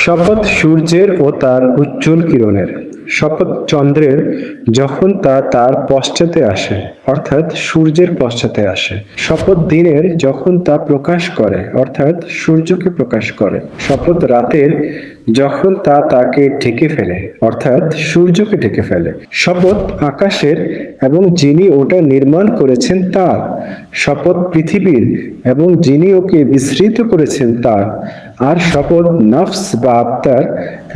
শপথ সূর্যের ও তার উজ্জ্বল কিরণের। শপথ চন্দ্রের যখন তা তার পশ্চাতে আসে, অর্থাৎ সূর্যের পশ্চাতে আসে। শপথ দিনের যখন তা প্রকাশ করে, অর্থাৎ সূর্যকে প্রকাশ করে। শপথ রাতের যখন তা তাকে ঢেকে ফেলে, অর্থাৎ সূর্যকে ঢেকে ফেলে। শপথ আকাশের এবং যিনি ওটা নির্মাণ করেছেন তার। শপথ পৃথিবীর এবং যিনি ওকে বিস্তৃত করেছেন তার। আর শপথ নফস বা আত্মার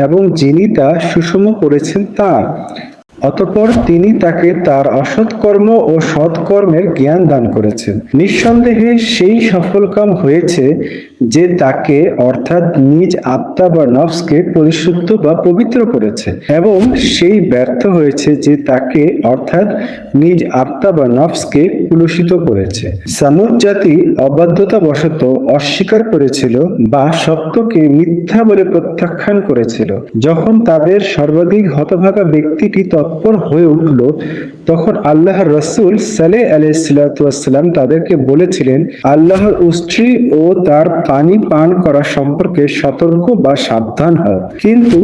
এবং যিনি তা সুষম করেছেন তার। অতঃপর তিনি তাকে তার অসৎকর্ম ও সৎকর্মের জ্ঞান দান করেছেন। নিঃসন্দেহে সেই সফলকাম হয়েছে যে তাকে, অর্থাৎ নিজ আত্মা বা নফসকে পরিশুদ্ধ বা পবিত্র করেছে, এবং সেই ব্যর্থ হয়েছে যে তাকে, অর্থাৎ নিজ আত্মা বা নফসকে কুলুষিত করেছে। সামুদ জাতি অবাধ্যতাবশত অস্বীকার করেছিল বা সত্যকে মিথ্যা বলে প্রত্যাখ্যান করেছিল। যখন তাদের সর্বাধিক হতভাগা ব্যক্তিটি তৎপর হয়ে উঠল, তখন আল্লাহর রাসূল সালেহ আলাইহিসসালাম তাদেরকে বলেছিলেন, আল্লাহর উষ্ট্রি ও তার পানি পান করা সম্পর্কে সতর্ক বা সাবধান হও। কিন্তু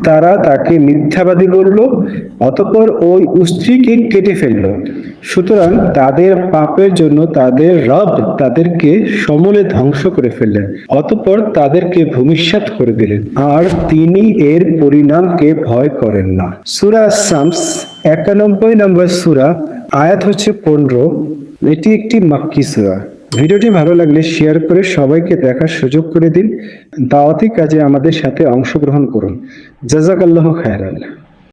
তারা তাকে মিথ্যাবাদী বলল, অতঃপর ওই উষ্ট্রিকে কেটে ফেলল। সুতরাং তাদের পাপের জন্য তাদের রব তাদেরকে সমূলে ধ্বংস করে ফেললেন, অতঃপর তাদেরকে ভূমিসাৎ করে দিলেন, আর তিনি এর পরিণামকে ভয় করেন না। সূরা শামস 91 নম্বর সূরা, আয়াত হচ্ছে 15। এটি একটি মাক্কি সূরা। ভিডিওটি ভালো লাগলে শেয়ার করে সবাইকে দেখার সুযোগ করে দিন। দাওয়াতি কাজে আমাদের সাথে অংশগ্রহণ করুন। জাযাকাল্লাহু খায়রান।